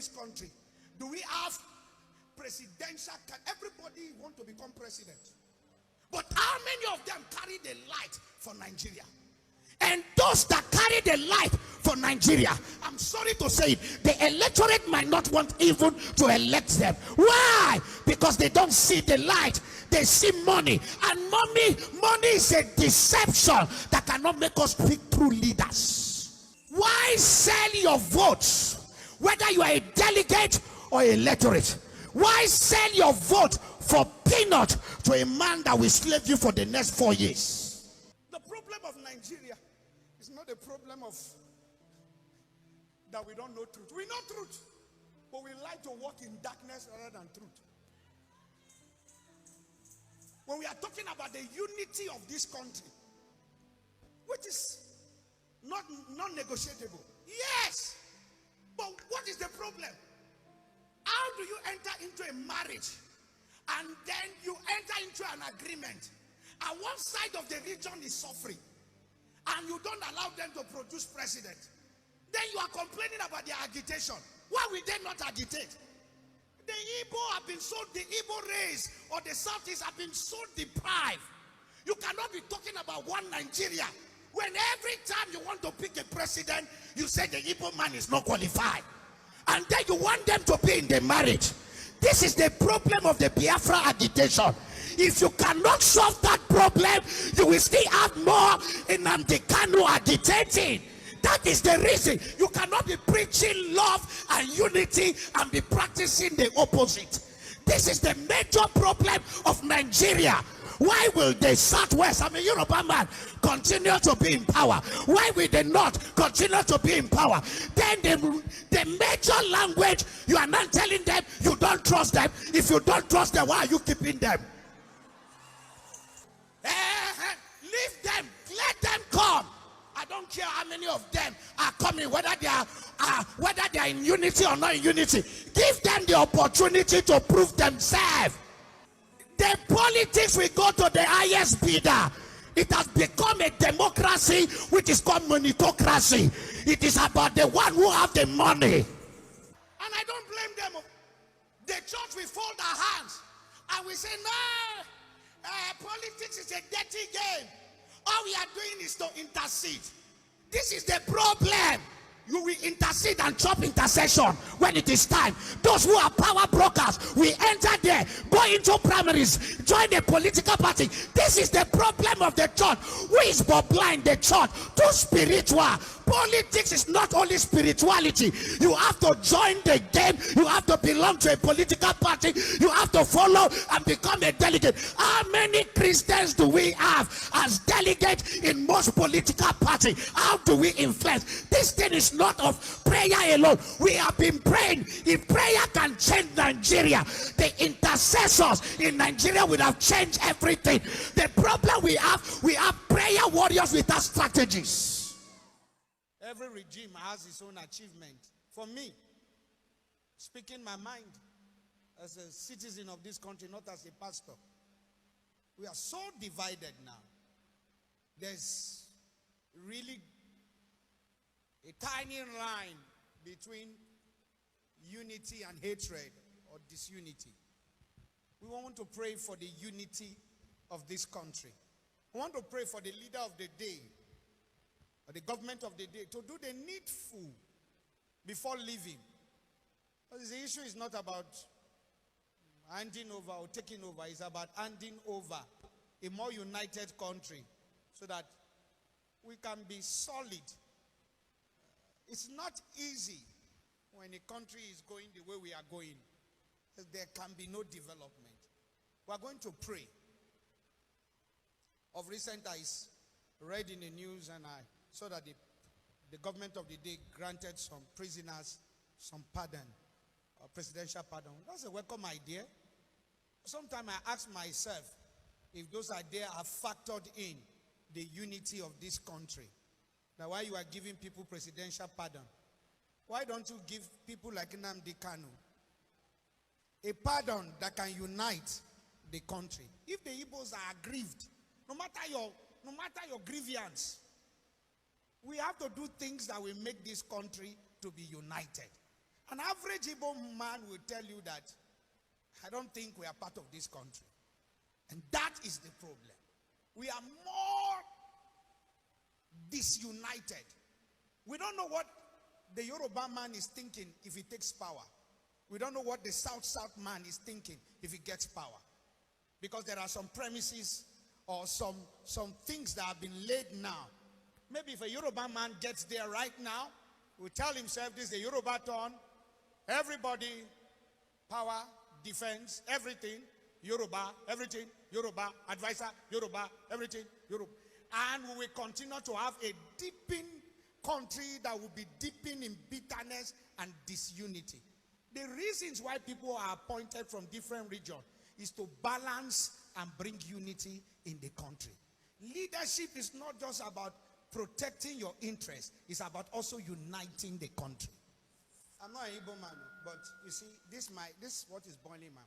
this country, do we have presidential? Everybody want to become president. But how many of them carry the light for Nigeria? And those that carry the light for Nigeria, I'm sorry to say it, the electorate might not want even to elect them. Why? Because they don't see the light. They see money. And money is a deception that cannot make us pick true leaders. Why sell your votes, whether you are a delegate or a electorate? Why sell your vote for peanut to a man that will slave you for the next 4 years? The problem of Nigeria is not a problem of that we don't know truth. We know truth, but we like to walk in darkness rather than truth. When we are talking about the unity of this country, which is not non-negotiable, yes, but what is the problem? How do you enter into a marriage and then you enter into an agreement and one side of the region is suffering and you don't allow them to produce president? Then you are complaining about their agitation. Why will they not agitate? The Igbo have been so, the Igbo race or the Southeast have been so deprived. You cannot be talking about one Nigeria when every time you want to pick a president, you say the Igbo man is not qualified. And then you want them to be in the marriage. This is the problem of the Biafra agitation. If you cannot solve that problem, you will still have more in Nnamdi Kanu agitating. That is the reason you cannot be preaching love and unity and be practicing the opposite. This is the major problem of Nigeria. Why will the Southwest, I mean Yoruba man, continue to be in power? Why will the North continue to be in power? Then the major language, you are not telling them you don't trust them. If you don't trust them, why are you keeping them? Leave them, let them come. I don't care how many of them are coming, whether they are in unity or not in unity. Give them the opportunity to prove themselves. The politics will go to the highest bidder. It has become a democracy which is called meritocracy. It is about the one who have the money. And I don't blame them. The church will fold our hands and we say, no, politics is a dirty game. All we are doing is to intercede. This is the problem. You will intercede and chop intercession when it is time. Those who are power brokers, we enter there, go into primaries, join the political party. This is the problem of the church. Who is but blind? The church. Too spiritual. Politics is not only spirituality. You have to join the game. You have to belong to a political party. You have to follow and become a delegate. How many Christians do we have as delegates in most political parties? How do we influence? This thing is not of prayer alone. We have been praying. If prayer can change Nigeria, the intercessors in Nigeria will have changed everything. The problem we have prayer warriors without strategies. Every regime has its own achievement. For me, speaking my mind as a citizen of this country, not as a pastor, we are so divided now. There's really a tiny line between unity and hatred or disunity. We want to pray for the unity of this country. We want to pray for the leader of the day, or the government of the day, to do the needful before leaving. Because the issue is not about handing over or taking over. It's about handing over a more united country so that we can be solid. It's not easy when a country is going the way we are going. There can be no development. We are going to pray. Of recent, I read in the news and I saw that the government of the day granted some prisoners some pardon, presidential pardon. That's a welcome idea. Sometimes I ask myself if those ideas are factored in the unity of this country. Now, why you are giving people presidential pardon? Why don't you give people like Nnamdi Kanu a pardon that can unite the country? If the Igbos are aggrieved, no matter your grievance, we have to do things that will make this country to be united. An average Igbo man will tell you that, I don't think we are part of this country. And that is the problem. We are more disunited. We don't know what the Yoruba man is thinking if he takes power. We don't know what the South man is thinking if he gets power. Because there are some premises or some things that have been laid now. Maybe if a Yoruba man gets there right now, will tell himself this is the Yoruba turn. Everybody, power, defense, everything, Yoruba, everything, Yoruba, advisor, Yoruba, everything, Yoruba. And we will continue to have a deepening country that will be deepening in bitterness and disunity. The reasons why people are appointed from different regions is to balance and bring unity in the country. Leadership is not just about protecting your interests, it's about also uniting the country. I'm not an Igbo man, but you see, this is what is boiling, man.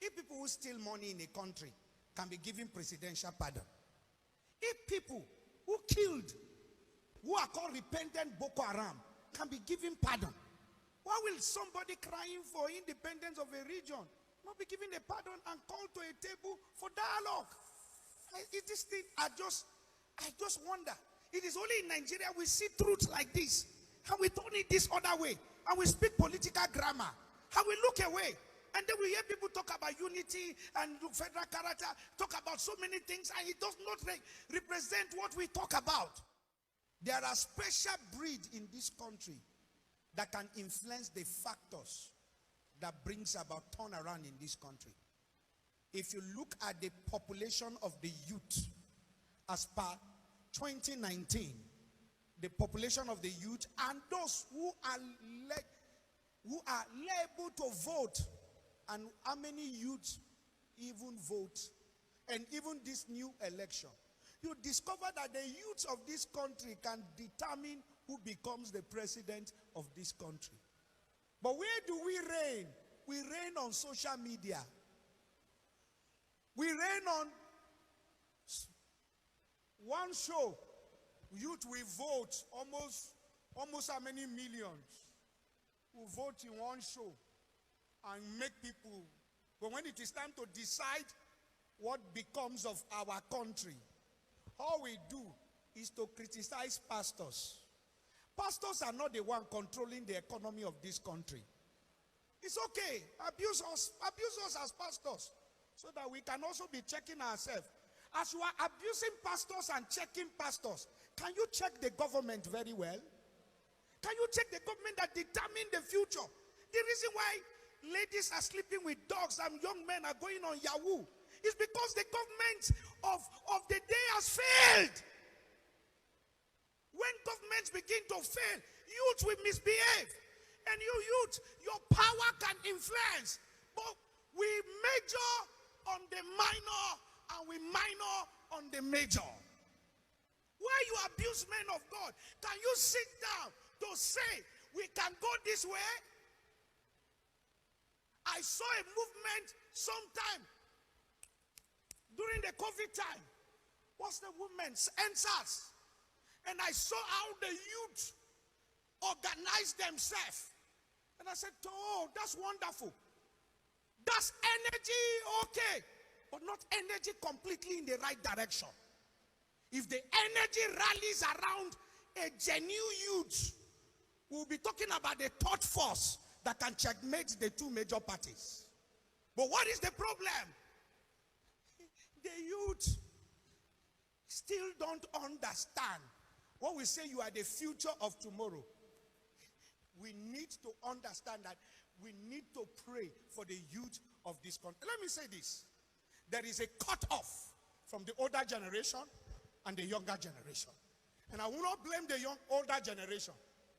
If people who steal money in a country can be given presidential pardon, if people who killed, who are called repentant Boko Haram, can be given pardon, why will somebody crying for independence of a region not be given a pardon and called to a table for dialogue? This thing, I just wonder. It is only in Nigeria we see truth like this, and we turn it this other way, and we speak political grammar, and we look away. And then we hear people talk about unity and federal character, talk about so many things, and it does not represent what we talk about. There are special breeds in this country that can influence the factors that brings about turnaround in this country. If you look at the population of the youth, as per 2019, the population of the youth and those who are able to vote, and how many youths even vote, and even this new election, you discover that the youth of this country can determine who becomes the president of this country. But where do we reign? We reign on social media. We reign on one show. Youth will vote almost how many millions will vote in one show and make people. But when it is time to decide what becomes of our country, all we do is to criticize pastors. Pastors are not the one controlling the economy of this country. It's okay. Abuse us as pastors, so that we can also be checking ourselves. As you are abusing pastors and checking pastors, can you check the government very well? Can you check the government that determine the future? The reason why ladies are sleeping with dogs and young men are going on Yahoo is because the government of the day has failed. When governments begin to fail, youth will misbehave. And you youth, your power can influence. But we major on the minor and we minor on the major. Why you abuse men of God? Can you sit down to say we can go this way? I saw a movement sometime during the COVID time. What's the movement? NSAS. And I saw how the youth organized themselves. And I said, oh, that's wonderful. That's energy, okay. But not energy completely in the right direction. If the energy rallies around a genuine youth, we'll be talking about the third force that can checkmate the two major parties. But what is the problem? The youth still don't understand. When we say you are the future of tomorrow, we need to understand that we need to pray for the youth of this country. Let me say this. There is a cut-off from the older generation and the younger generation. And I will not blame the older generation,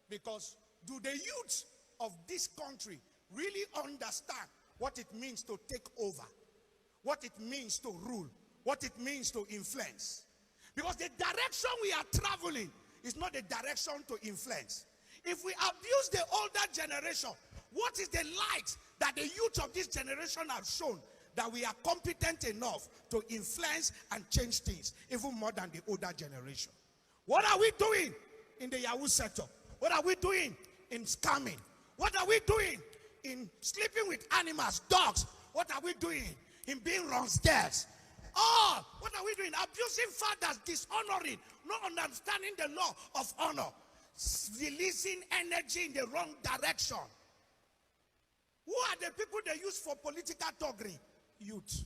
because do the youth of this country really understand what it means to take over, what it means to rule, what it means to influence? Because the direction we are traveling is not the direction to influence. If we abuse the older generation, what is the light that the youth of this generation have shown that we are competent enough to influence and change things even more than the older generation? What are we doing in the Yahoo sector? What are we doing in scamming? What are we doing in sleeping with animals, dogs? What are we doing in being wrongsters? Oh, what are we doing? Abusing fathers, dishonoring, not understanding the law of honor, releasing energy in the wrong direction. Who are the people they use for political thuggery? Youth.